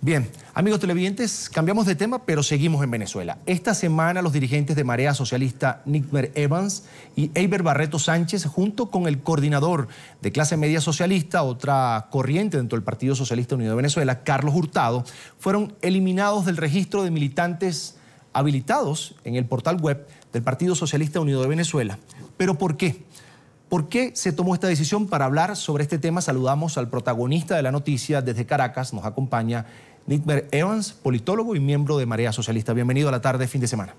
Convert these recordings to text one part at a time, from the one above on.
Bien, amigos televidentes, cambiamos de tema, pero seguimos en Venezuela. Esta semana los dirigentes de Marea Socialista, Nigmer Evans y Eiber Barreto Sánchez, junto con el coordinador de clase media socialista, otra corriente dentro del Partido Socialista Unido de Venezuela, Carlos Hurtado, fueron eliminados del registro de militantes habilitados en el portal web del Partido Socialista Unido de Venezuela. ¿Pero por qué? ¿Por qué se tomó esta decisión? Para hablar sobre este tema saludamos al protagonista de la noticia desde Caracas. Nos acompaña Nigmer Evans, politólogo y miembro de Marea Socialista. Bienvenido a la tarde, fin de semana.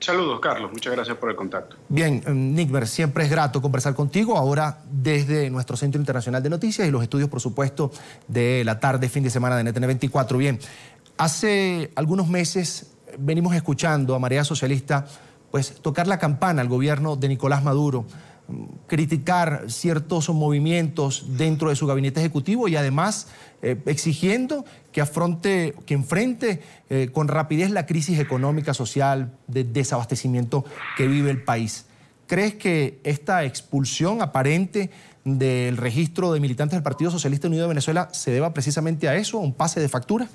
Saludos, Carlos. Muchas gracias por el contacto. Bien, Nigmer, siempre es grato conversar contigo. Ahora desde nuestro Centro Internacional de Noticias y los estudios, por supuesto, de la tarde, fin de semana de NTN24. Bien, hace algunos meses venimos escuchando a Marea Socialista pues tocar la campana al gobierno de Nicolás Maduro, criticar ciertos movimientos dentro de su gabinete ejecutivo y además exigiendo que enfrente con rapidez la crisis económica, social, de desabastecimiento que vive el país. ¿Crees que esta expulsión aparente del registro de militantes del Partido Socialista Unido de Venezuela se deba precisamente a eso, a un pase de factura?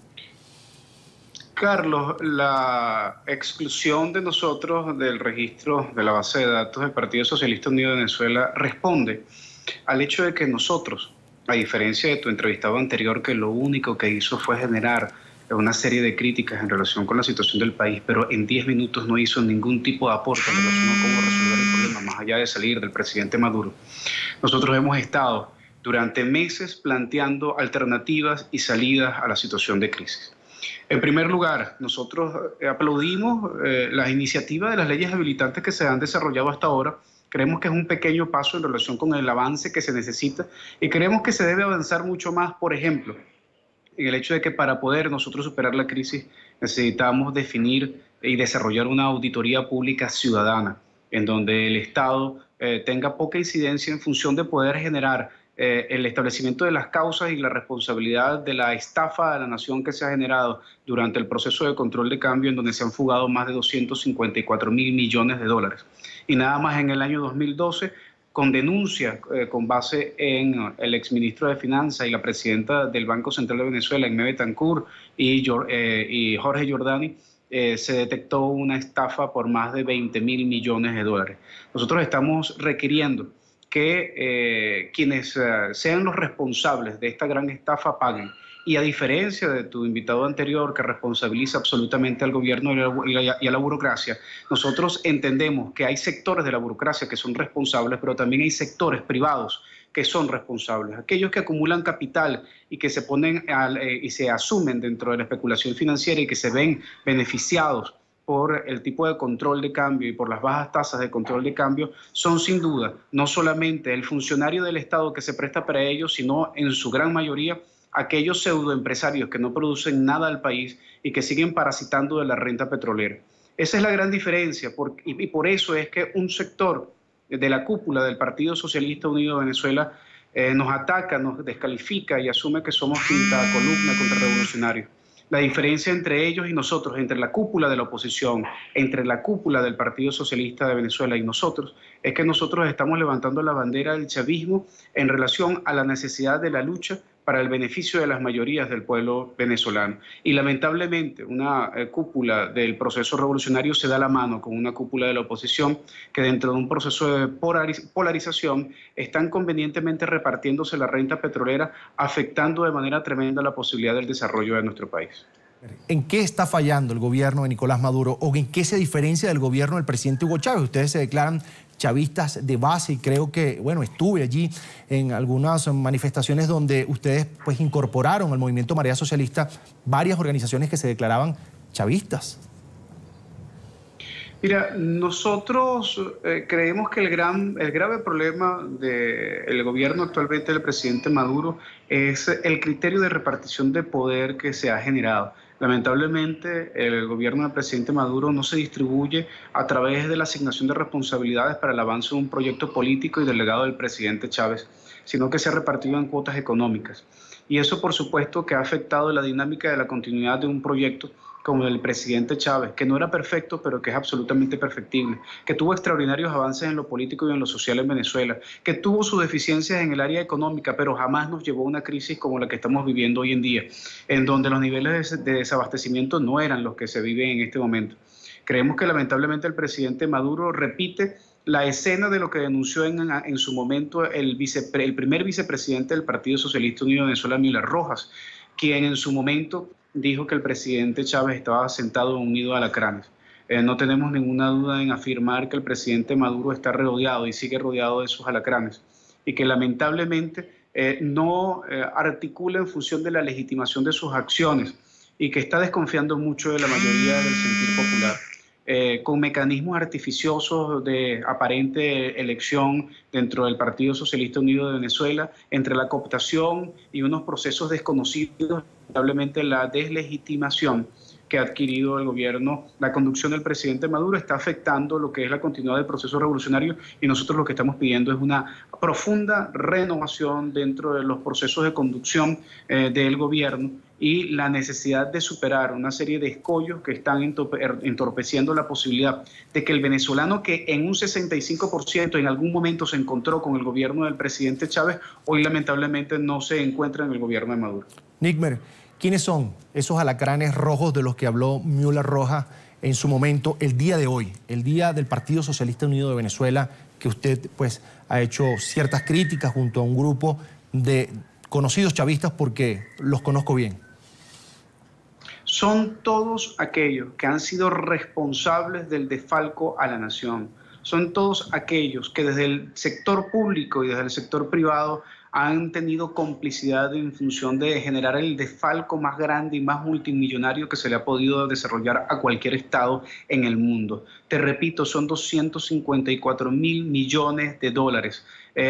Carlos, la exclusión de nosotros del registro de la base de datos del Partido Socialista Unido de Venezuela responde al hecho de que nosotros, a diferencia de tu entrevistado anterior, que lo único que hizo fue generar una serie de críticas en relación con la situación del país, pero en 10 minutos no hizo ningún tipo de aporte en relación a cómo resolver el problema, más allá de salir del presidente Maduro. Nosotros hemos estado durante meses planteando alternativas y salidas a la situación de crisis. En primer lugar, nosotros aplaudimos las iniciativas de las leyes habilitantes que se han desarrollado hasta ahora. Creemos que es un pequeño paso en relación con el avance que se necesita y creemos que se debe avanzar mucho más, por ejemplo, en el hecho de que para poder nosotros superar la crisis necesitamos definir y desarrollar una auditoría pública ciudadana, en donde el Estado tenga poca incidencia en función de poder generar el establecimiento de las causas y la responsabilidad de la estafa a la nación que se ha generado durante el proceso de control de cambio, en donde se han fugado más de 254.000 millones de dólares. Y nada más en el año 2012, con denuncia con base en el exministro de Finanzas y la presidenta del Banco Central de Venezuela, Aimé Betancourt, y Jorge Giordani, se detectó una estafa por más de 20.000 millones de dólares. Nosotros estamos requiriendo que quienes sean los responsables de esta gran estafa paguen. Y a diferencia de tu invitado anterior, que responsabiliza absolutamente al gobierno y a la burocracia, nosotros entendemos que hay sectores de la burocracia que son responsables, pero también hay sectores privados que son responsables. Aquellos que acumulan capital y que se ponen y se asumen dentro de la especulación financiera y que se ven beneficiados por el tipo de control de cambio y por las bajas tasas de control de cambio, son sin duda no solamente el funcionario del Estado que se presta para ello, sino en su gran mayoría aquellos pseudoempresarios que no producen nada al país y que siguen parasitando de la renta petrolera. Esa es la gran diferencia y por eso es que un sector de la cúpula del Partido Socialista Unido de Venezuela nos ataca, nos descalifica y asume que somos quinta columna contrarrevolucionarios. La diferencia entre ellos y nosotros, entre la cúpula de la oposición, entre la cúpula del Partido Socialista de Venezuela y nosotros, es que nosotros estamos levantando la bandera del chavismo en relación a la necesidad de la lucha para el beneficio de las mayorías del pueblo venezolano. Y lamentablemente una cúpula del proceso revolucionario se da la mano con una cúpula de la oposición que dentro de un proceso de polarización están convenientemente repartiéndose la renta petrolera, afectando de manera tremenda la posibilidad del desarrollo de nuestro país. ¿En qué está fallando el gobierno de Nicolás Maduro o en qué se diferencia del gobierno del presidente Hugo Chávez? Ustedes se declaran chavistas de base y creo que, bueno, estuve allí en algunas manifestaciones donde ustedes pues incorporaron al movimiento Marea Socialista varias organizaciones que se declaraban chavistas. Mira, nosotros creemos que el grave problema del gobierno actualmente del presidente Maduro es el criterio de repartición de poder que se ha generado. Lamentablemente, el gobierno del presidente Maduro no se distribuye a través de la asignación de responsabilidades para el avance de un proyecto político y del legado del presidente Chávez, sino que se ha repartido en cuotas económicas. Y eso, por supuesto, que ha afectado la dinámica de la continuidad de un proyecto como el presidente Chávez, que no era perfecto, pero que es absolutamente perfectible, que tuvo extraordinarios avances en lo político y en lo social en Venezuela, que tuvo sus deficiencias en el área económica, pero jamás nos llevó a una crisis como la que estamos viviendo hoy en día, en donde los niveles de desabastecimiento no eran los que se viven en este momento. Creemos que lamentablemente el presidente Maduro repite la escena de lo que denunció en su momento el primer vicepresidente del Partido Socialista Unido de Venezuela, Müller Rojas, quien en su momento dijo que el presidente Chávez estaba sentado en un nido de alacranes. No tenemos ninguna duda en afirmar que el presidente Maduro está rodeado y sigue rodeado de esos alacranes y que lamentablemente no articula en función de la legitimación de sus acciones y que está desconfiando mucho de la mayoría del sentir popular. Con mecanismos artificiosos de aparente elección dentro del Partido Socialista Unido de Venezuela, entre la cooptación y unos procesos desconocidos, lamentablemente la deslegitimación que ha adquirido el gobierno, la conducción del presidente Maduro está afectando lo que es la continuidad del proceso revolucionario y nosotros lo que estamos pidiendo es una profunda renovación dentro de los procesos de conducción del gobierno y la necesidad de superar una serie de escollos que están entorpeciendo la posibilidad de que el venezolano que en un 65% en algún momento se encontró con el gobierno del presidente Chávez, hoy lamentablemente no se encuentra en el gobierno de Maduro. Nickmer, ¿quiénes son esos alacranes rojos de los que habló Müller Rojas en su momento, el día de hoy, el día del Partido Socialista Unido de Venezuela, que usted pues ha hecho ciertas críticas junto a un grupo de conocidos chavistas porque los conozco bien? Son todos aquellos que han sido responsables del desfalco a la nación. Son todos aquellos que desde el sector público y desde el sector privado han tenido complicidad en función de generar el desfalco más grande y más multimillonario que se le ha podido desarrollar a cualquier Estado en el mundo. Te repito, son 254.000 millones de dólares,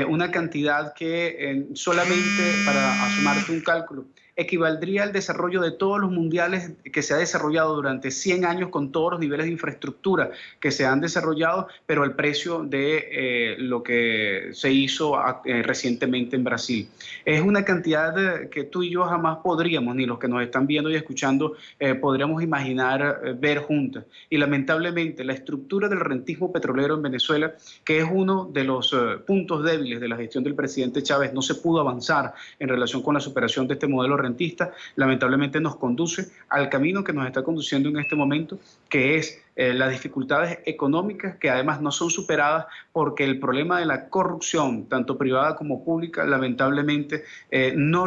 una cantidad que solamente para asumarte un cálculo equivaldría al desarrollo de todos los mundiales que se ha desarrollado durante 100 años con todos los niveles de infraestructura que se han desarrollado, pero al precio de lo que se hizo recientemente en Brasil. Es una cantidad que tú y yo jamás podríamos, ni los que nos están viendo y escuchando, podríamos imaginar ver juntas. Y lamentablemente la estructura del rentismo petrolero en Venezuela, que es uno de los puntos débiles de la gestión del presidente Chávez, no se pudo avanzar en relación con la superación de este modelo rentista, lamentablemente nos conduce al camino que nos está conduciendo en este momento, que es las dificultades económicas que además no son superadas porque el problema de la corrupción, tanto privada como pública, lamentablemente no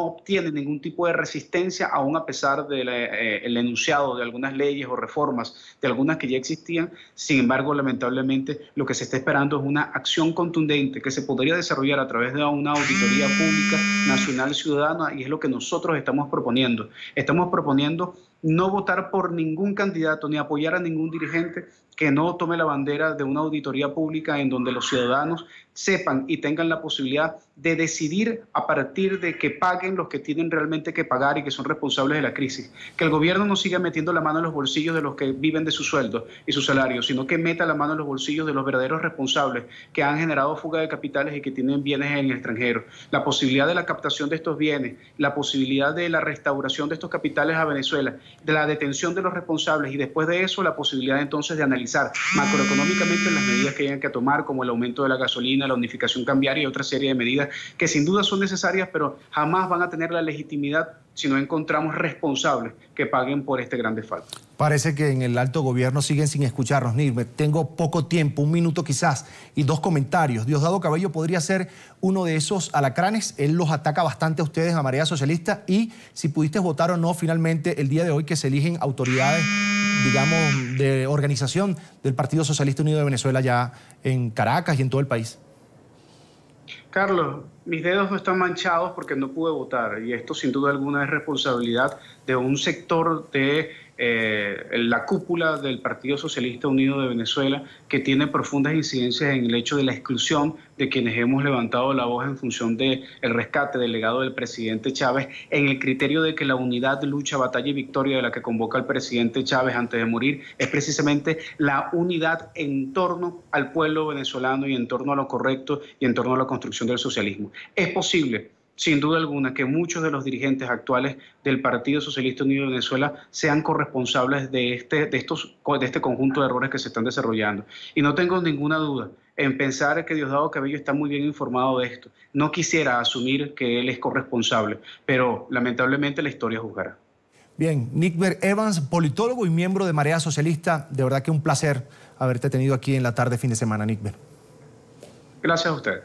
obtiene ningún tipo de resistencia, aún a pesar del enunciado de algunas leyes o reformas de algunas que ya existían. Sin embargo, lamentablemente lo que se está esperando es una acción contundente que se podría desarrollar a través de una auditoría pública nacional ciudadana, y es lo que nosotros estamos proponiendo. Estamos proponiendo no votar por ningún candidato ni apoyar a ningún dirigente que no tome la bandera de una auditoría pública en donde los ciudadanos sepan y tengan la posibilidad de decidir a partir de que paguen los que tienen realmente que pagar y que son responsables de la crisis. Que el gobierno no siga metiendo la mano en los bolsillos de los que viven de su sueldo y su salario, sino que meta la mano en los bolsillos de los verdaderos responsables que han generado fuga de capitales y que tienen bienes en el extranjero. La posibilidad de la captación de estos bienes, la posibilidad de la restauración de estos capitales a Venezuela, de la detención de los responsables y después de eso la posibilidad entonces de analizar macroeconómicamente las medidas que hayan que tomar, como el aumento de la gasolina, la unificación cambiaria y otra serie de medidas que sin duda son necesarias, pero jamás van a tener la legitimidad si no encontramos responsables que paguen por este gran desfalco. Parece que en el alto gobierno siguen sin escucharnos, Nickmer. Tengo poco tiempo, un minuto quizás, y dos comentarios. Diosdado Cabello podría ser uno de esos alacranes. Él los ataca bastante a ustedes, a Marea Socialista, y si pudiste votar o no finalmente el día de hoy que se eligen autoridades, digamos, de organización del Partido Socialista Unido de Venezuela ya en Caracas y en todo el país. Carlos, mis dedos no están manchados porque no pude votar, y esto sin duda alguna es responsabilidad de un sector de la cúpula del Partido Socialista Unido de Venezuela, que tiene profundas incidencias en el hecho de la exclusión de quienes hemos levantado la voz en función del rescate del legado del presidente Chávez, en el criterio de que la unidad, lucha, batalla y victoria de la que convoca el presidente Chávez antes de morir es precisamente la unidad en torno al pueblo venezolano y en torno a lo correcto y en torno a la construcción del socialismo. Es posible sin duda alguna, que muchos de los dirigentes actuales del Partido Socialista Unido de Venezuela sean corresponsables de este conjunto de errores que se están desarrollando. Y no tengo ninguna duda en pensar que Diosdado Cabello está muy bien informado de esto. No quisiera asumir que él es corresponsable, pero lamentablemente la historia juzgará. Bien, Nickber Evans, politólogo y miembro de Marea Socialista, de verdad que un placer haberte tenido aquí en la tarde fin de semana, Nickber. Gracias a ustedes.